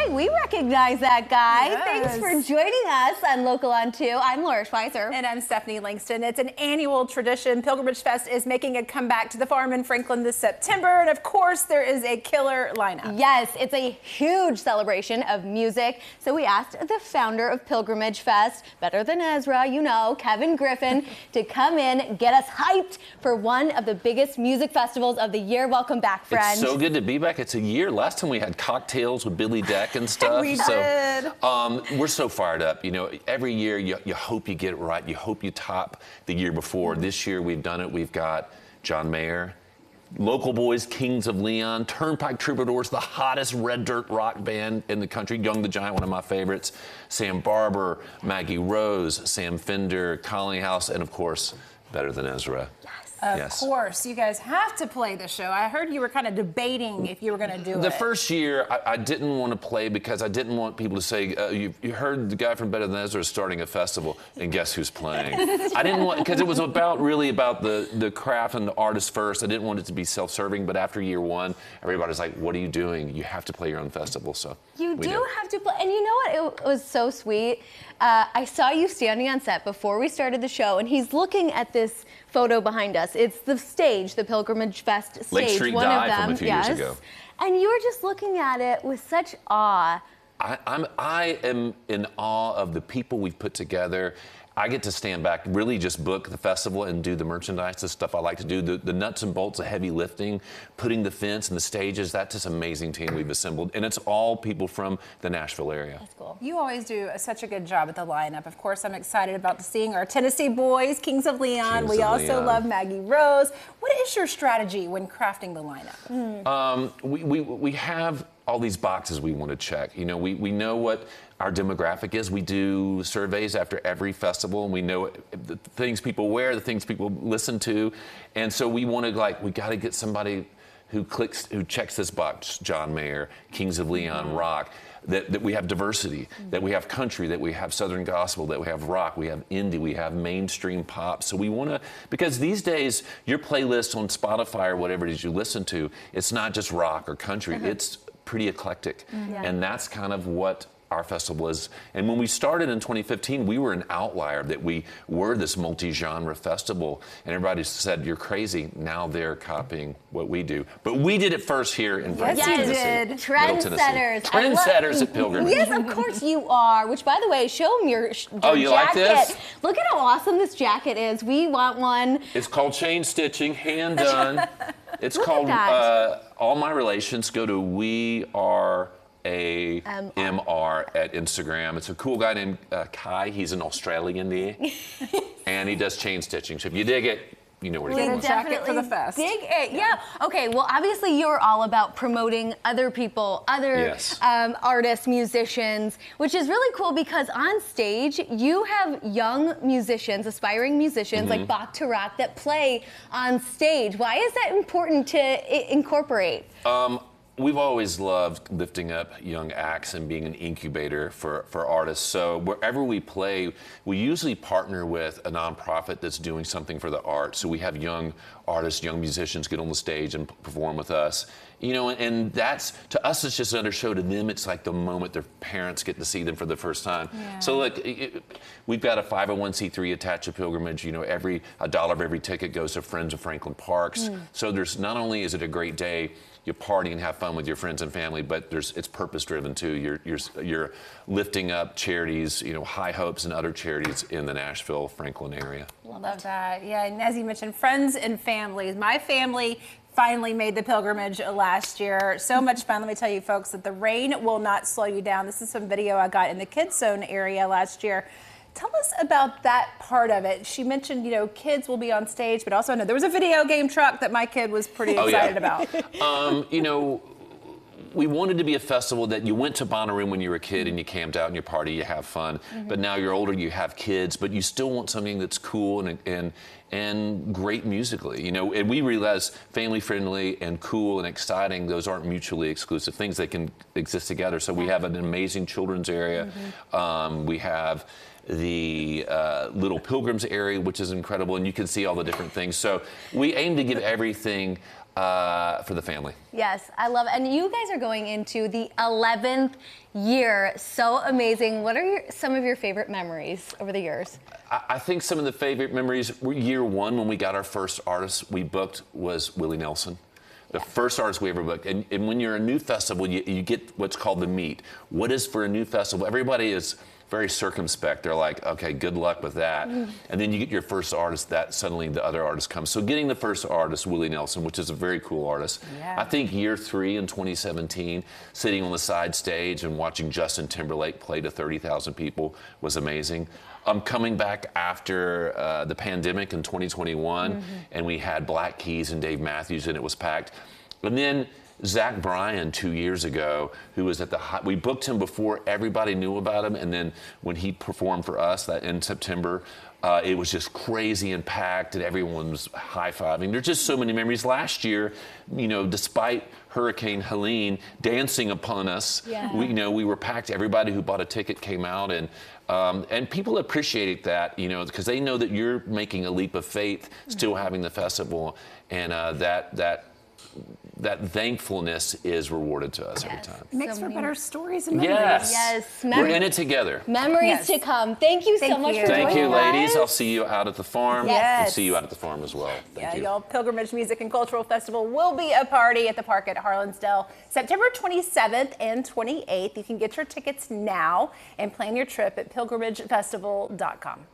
right, we recognize that guy. Yes. Thanks for joining us on Local on 2. I'm Laura Schweizer. And I'm Stephanie Langston. It's an annual tradition. Pilgrimage Fest is making a comeback to the farm in Franklin this September. And of course, there is a killer lineup. Yes, it's a huge celebration of music. So we asked the founder of Pilgrimage Fest, better than Ezra, you know, Kevin Griffin, to come in, get us hyped for one of the biggest music festivals of the year. Welcome back, friend. It's so good to be back. It's a year. Last time we had cocktails with Billy Deck and stuff. We did. We're so fired up. You know, every year you hope you get it right. You hope you top the year before. This year we've done it. We've got John Mayer, Local Boys, Kings of Leon, Turnpike Troubadours, the hottest red dirt rock band in the country, Young the Giant, one of my favorites, Sam Barber, Maggie Rose, Sam Fender, Colony House, and of course, better than Ezra. Of course, you guys have to play the show. I heard you were kind of debating if you were going to do it. The first year, I didn't want to play because I didn't want people to say, you heard the guy from Better Than Ezra is starting a festival, and guess who's playing? I didn't want, because it was really about the craft and the artist first. I didn't want it to be self-serving, but after year one, everybody's like, what are you doing? You have to play your own festival, so You do have to play, and you know what? It was so sweet. I saw you standing on set before we started the show, and he's looking at this photo behind us. It's the stage, the Pilgrimage Fest stage. Lake Street one Dive of them, from a few years ago. And you were just looking at it with such awe. I am in awe of the people we've put together. I get to stand back, really just book the festival and do the merchandise, the stuff I like to do, the nuts and bolts, the heavy lifting, putting the fence and the stages. That's just an amazing team we've assembled. And it's all people from the Nashville area. That's cool. You always do such a good job at the lineup. Of course, I'm excited about seeing our Tennessee boys, Kings of Leon. Kings we of also Leon. love Maggie Rose. What is your strategy when crafting the lineup? We have all these boxes we want to check. You know, we know what our demographic is. We do surveys after every festival, and we know the things people wear, the things people listen to. And so we want to, we got to get somebody who checks this box, John Mayer, Kings of Leon, rock, that we have diversity, that we have country, that we have Southern gospel, that we have rock, we have indie, we have mainstream pop. So we want to, because these days, your playlist on Spotify or whatever it is you listen to, it's not just rock or country, it's pretty eclectic. And that's kind of what our festival is. And when we started in 2015, we were an outlier, that we were this multi-genre festival, and everybody said, you're crazy. Now they're copying what we do. But we did it first here in Franklin, Yes, you Tennessee. did. Middle Tennessee. Trendsetters. Trendsetters at Pilgrimage. Yes, of course you are. Which, by the way, show them your jacket. Oh, you like this? Look at how awesome this jacket is. We want one. It's called chain stitching, hand done. It's Look called at that. All My Relations. Go to We Are a MR at Instagram. It's a cool guy named Kai. He's an Australian there, and he does chain stitching. So if you dig it, you know where to Get get a it. jacket for the fest. Dig it, yeah. Okay, well, obviously you're all about promoting other people, other artists, musicians, which is really cool because on stage you have young musicians, aspiring musicians like Bach to Rock that play on stage. Why is that important to incorporate? We've always loved lifting up young acts and being an incubator for artists. So wherever we play, we usually partner with a nonprofit that's doing something for the arts. So we have young artists, young musicians get on the stage and perform with us. You know, and that's, to us, it's just another show. To them, it's like the moment their parents get to see them for the first time. So we've got a 501c3 attached to Pilgrimage. You know, a dollar of every ticket goes to Friends of Franklin Parks. So there's, not only is it a great day, you party and have fun with your friends and family, but it's purpose driven too. You're lifting up charities, you know, High Hopes and other charities in the Nashville, Franklin area. Love that. Yeah, and as you mentioned, friends and families. My family finally made the pilgrimage last year. So much fun. Let me tell you, folks, that the rain will not slow you down. This is some video I got in the Kids Zone area last year. Tell us about that part of it. She mentioned, you know, kids will be on stage, but also I know there was a video game truck that my kid was pretty excited about. You know, we wanted to be a festival that you went to Bonnaroo when you were a kid and you camped out and you party, you have fun. But now you're older, you have kids, but you still want something that's cool and great musically, you know. And we realize family friendly and cool and exciting, those aren't mutually exclusive things. They can exist together. So we have an amazing children's area. We have the Little Pilgrims area, which is incredible, and you can see all the different things. So we aim to give everything for the family. Yes, I love it. And you guys are going into the 11th year. So amazing. What are some of your favorite memories over the years? I think some of the favorite memories were year one when we got our first artist we booked was Willie Nelson. The first artist we ever booked. And when you're a new festival, you get what's called the meet. What is for a new festival? Everybody is very circumspect. They're like, okay, good luck with that. And then you get your first artist, that suddenly the other artist comes. So getting the first artist, Willie Nelson, which is a very cool artist. Yeah. I think year 3 in 2017, sitting on the side stage and watching Justin Timberlake play to 30,000 people was amazing. Coming back after the pandemic in 2021, and we had Black Keys and Dave Matthews, and it was packed. And then Zach Bryan 2 years ago, who was at we booked him before everybody knew about him, and then when he performed for us that in September, it was just crazy and packed, and everyone was high-fiving. There's just so many memories. Last year, despite Hurricane Helene dancing upon us, we were packed. Everybody who bought a ticket came out, and people appreciated that, because they know that you're making a leap of faith, still having the festival, and that thankfulness is rewarded to us every time. It makes for better stories and memories. Yes. We're in it together. Memories to come. Thank you so much for Thank joining you, ladies. us. I'll see you out at the farm. Yes. And see you out at the farm as well. Thank you. Y'all, Pilgrimage Music and Cultural Festival will be a party at the park at Harlinsdale, September 27th and 28th. You can get your tickets now and plan your trip at pilgrimagefestival.com.